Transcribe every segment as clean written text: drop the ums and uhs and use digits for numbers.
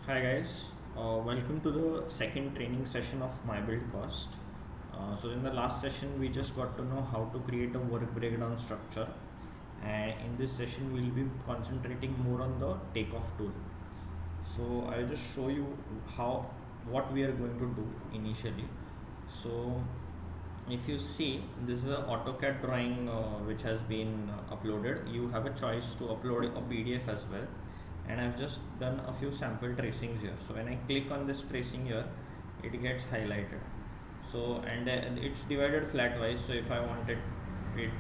Hi guys, welcome to the second training session of My Build Cost. So in the last session we just got to know how to create a work breakdown structure, and in this session we'll be concentrating more on the takeoff tool. So I'll just show you how what we are going to do initially. So if you see, this is an AutoCAD drawing which has been uploaded. You have a choice to upload a PDF as well, and I've just done a few sample tracings here. So when I click on this tracing here, it gets highlighted. So and it's divided flat wise. So if I wanted it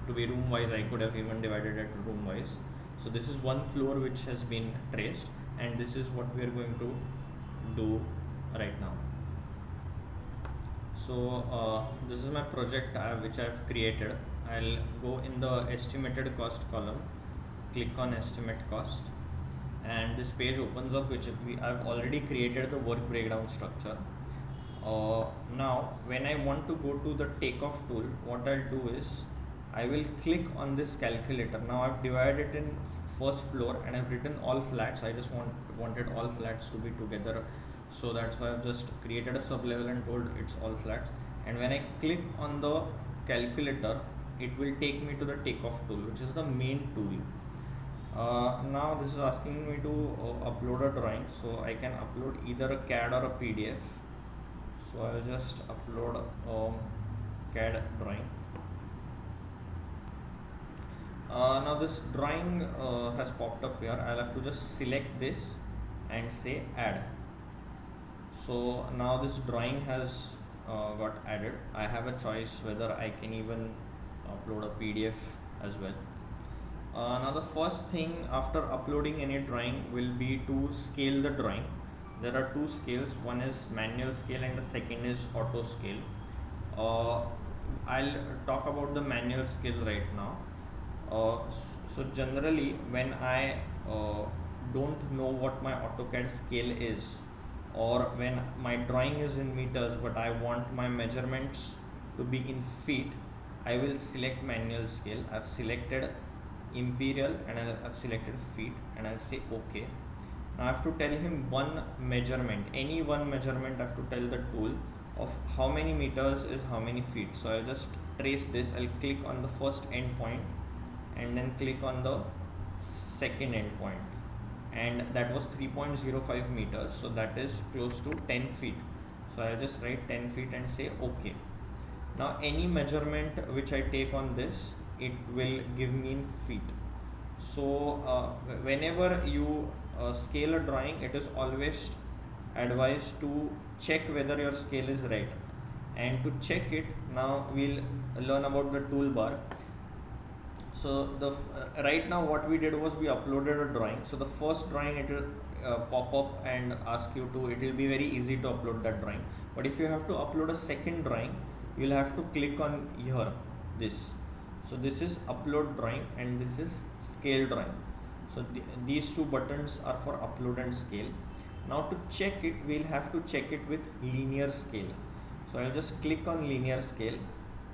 to be room wise, I could have even divided it room wise. So this is one floor which has been traced, and this is what we are going to do right now. So this is my project which I've created. I'll go in the estimated cost column, click on estimate cost, and this page opens up, which I've already created the work breakdown structure. Now when I want to go to the takeoff tool, what I'll do is I will click on this calculator. Now I've divided it in first floor and I've written all flats. I just wanted all flats to be together, so that's why I've just created a sub level and told it's all flats. And when I click on the calculator, it will take me to the takeoff tool, which is the main tool. Now this is asking me to upload a drawing, so I can upload either a CAD or a PDF. So I'll just upload a CAD drawing. Now this drawing has popped up here. I'll have to just select this and say add. So now this drawing has got added. I have a choice whether I can even upload a PDF as well. Now the first thing after uploading any drawing will be to scale the drawing. There are two scales, one is manual scale and the second is auto scale. I'll talk about the manual scale right now. So generally when I don't know what my AutoCAD scale is, or when my drawing is in meters but I want my measurements to be in feet, I will select manual scale. I've selected imperial and I've selected feet, and I'll say OK. Now I have to tell him one measurement, any one measurement. I have to tell the tool of how many meters is how many feet. So I'll just trace this. I'll click on the first end point and then click on the second end point, and that was 3.05 meters, so that is close to 10 feet. So I'll just write 10 feet and say OK. Now any measurement which I take on this, it will give me in feet. So whenever you scale a drawing, it is always advised to check whether your scale is right. And to check it, now we'll learn about the toolbar. So right now what we did was we uploaded a drawing. So the first drawing, it will pop up and ask you to, it will be very easy to upload that drawing. But if you have to upload a second drawing, you'll have to click on here, this. So this is upload drawing and this is scale drawing. So these two buttons are for upload and scale. Now to check it, we'll have to check it with linear scale. So I'll just click on linear scale,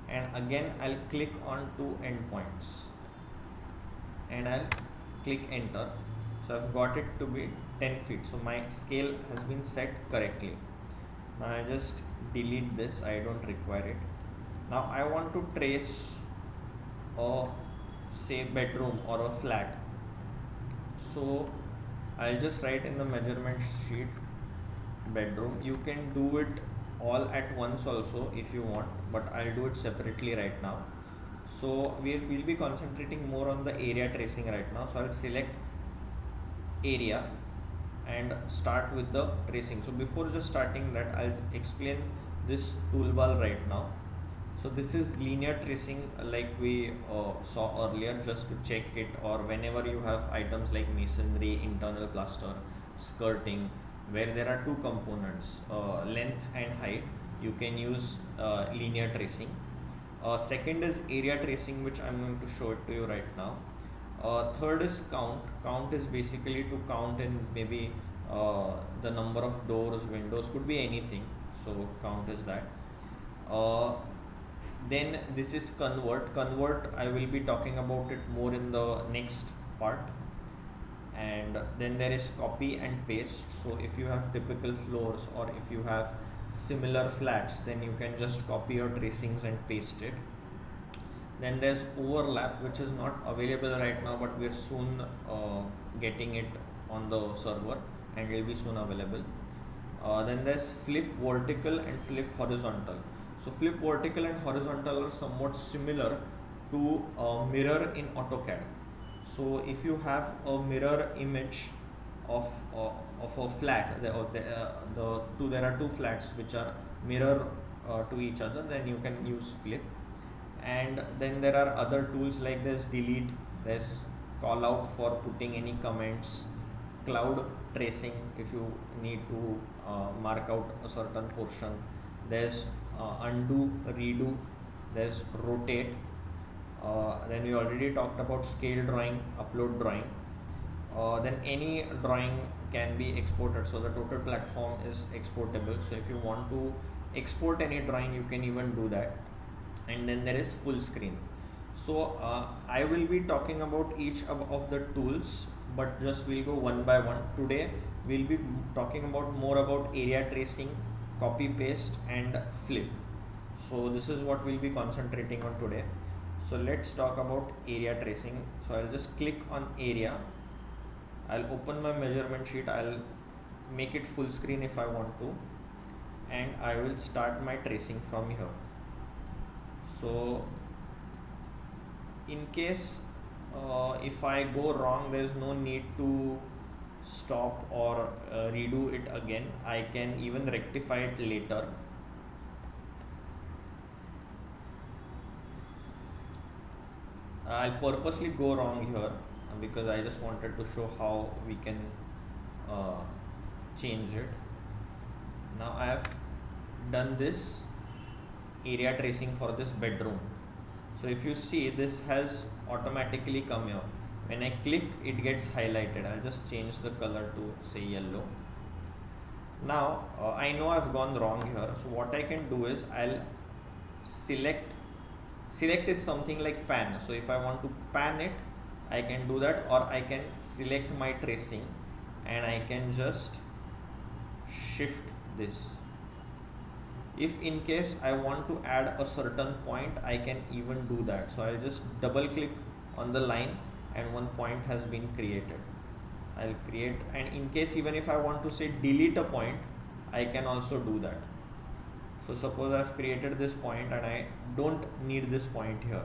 and again I'll click on two endpoints and I'll click enter. So I've got it to be 10 feet. So my scale has been set correctly. Now I just delete this, I don't require it. Now I want to trace a say bedroom or a flat. So I'll just write in the measurement sheet bedroom. You can do it all at once also if you want, but I'll do it separately right now. So we'll be concentrating more on the area tracing right now. So I'll select area and start with the tracing. So before just starting that, I'll explain this toolbar right now. So this is linear tracing, like we saw earlier, just to check it, or whenever you have items like masonry, internal plaster, skirting, where there are two components, length and height, you can use linear tracing. Second is area tracing, which I'm going to show it to you right now. Third is count. Count is basically to count in maybe the number of doors, windows, could be anything. So count is that. Then this is convert. I will be talking about it more in the next part. and then there is copy and paste. So if you have typical floors or if you have similar flats, then you can just copy your tracings and paste it. Then there's overlap, which is not available right now, but we're soon getting it on the server and will be soon available. Then there's flip vertical and flip horizontal. So flip vertical and horizontal are somewhat similar to mirror in AutoCAD. So if you have a mirror image of a flat, there are two flats which are mirror to each other, then you can use flip. And then there are other tools like there's delete, there's call out for putting any comments, cloud tracing if you need to mark out a certain portion, there's undo, redo, there's rotate. Then we already talked about scale drawing, upload drawing. Then any drawing can be exported, so the total platform is exportable. So if you want to export any drawing, you can even do that. And then there is full screen. So I will be talking about each of the tools, but just we'll go one by one. Today we'll be talking about more about area tracing, copy paste and flip. So this is what we'll be concentrating on today. So let's talk about area tracing. So I'll just click on area, I'll open my measurement sheet, I'll make it full screen if I want to, and I will start my tracing from here. So in case if I go wrong, there is no need to stop or redo it again. I can even rectify it later. I'll purposely go wrong here because I just wanted to show how we can change it. Now I have done this area tracing for this bedroom. So if you see, this has automatically come here. When I click, it gets highlighted. I'll just change the color to say yellow. Now I know I've gone wrong here. So what I can do is I'll select is something like pan. So if I want to pan it, I can do that, or I can select my tracing and I can just shift this. If in case I want to add a certain point, I can even do that. So I'll just double click on the line and one point has been created. I'll create, and in case even if I want to say delete a point, I can also do that. So suppose I've created this point and I don't need this point here.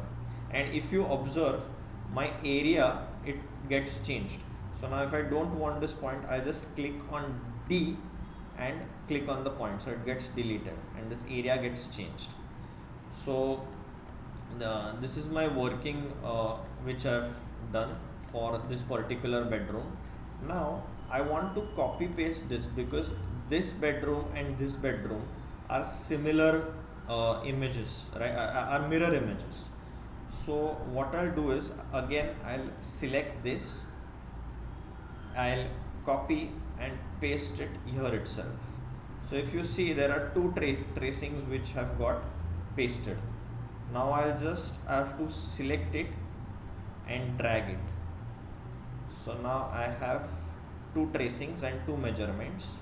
And if you observe, my area, it gets changed. So now if I don't want this point, I'll just click on D and click on the point, so it gets deleted and this area gets changed. So this is my working which I've done for this particular bedroom. Now I want to copy paste this because this bedroom and this bedroom are similar images, right? Are mirror images. So what I'll do is, again I'll select this, I'll copy and paste it here itself. So if you see, there are two tracings which have got pasted. Now I'll just have to select it and drag it. So now I have two tracings and two measurements.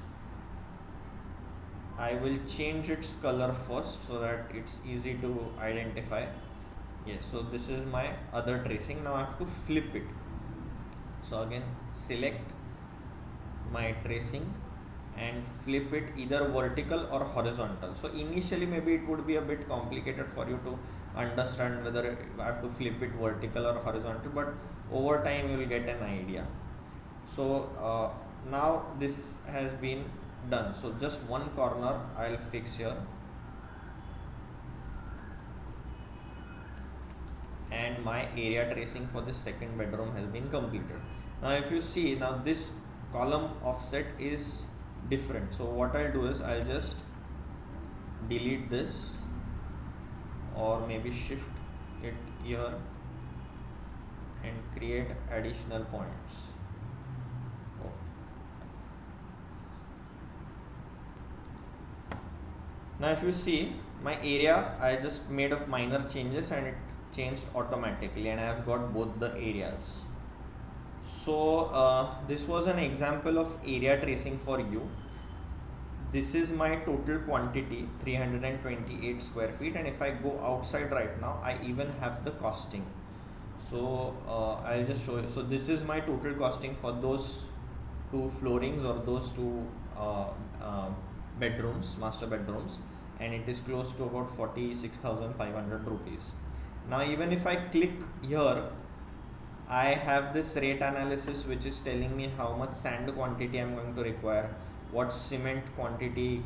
I will change its color first so that it's easy to identify. Yes, so this is my other tracing. Now I have to flip it. So again, select my tracing and flip it either vertical or horizontal. So initially maybe it would be a bit complicated for you to understand whether I have to flip it vertical or horizontal, but over time you will get an idea. So now this has been done. So just one corner I'll fix here, and my area tracing for this second bedroom has been completed. Now if you see, now this column offset is different. So what I'll do is I'll just delete this or maybe shift it here and create additional points. Now if you see, my area, I just made of minor changes and it changed automatically, and I have got both the areas. So this was an example of area tracing for you. This is my total quantity, 328 square feet, and if I go outside right now, I even have the costing. So I'll just show you. So this is my total costing for those two floorings or those two uh, uh, bedrooms, master bedrooms, and it is close to about 46,500 rupees. Now even if I click here, I have this rate analysis which is telling me how much sand quantity I'm going to require, what cement quantity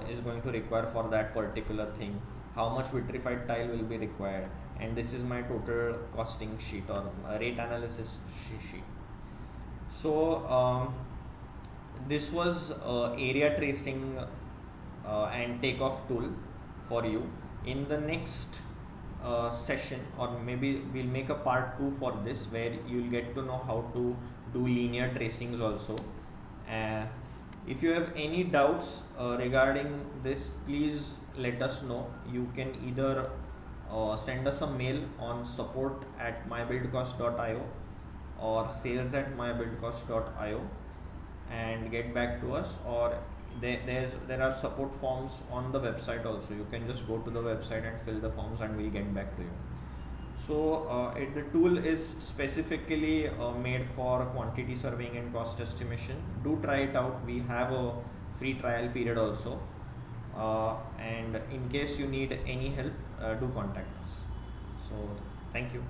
is going to require for that particular thing, how much vitrified tile will be required, and this is my total costing sheet or rate analysis sheet. So this was area tracing and takeoff tool for you. In the next session, or maybe we'll make a part 2 for this, where you'll get to know how to do linear tracings also. If you have any doubts regarding this, please let us know. You can either send us a mail on support@mybuildcost.io or sales@mybuildcost.io and get back to us, or there are support forms on the website also. You can just go to the website and fill the forms and we'll get back to you. So the tool is specifically made for quantity surveying and cost estimation. Do try it out. We have a free trial period also, and in case you need any help, do contact us. So thank you.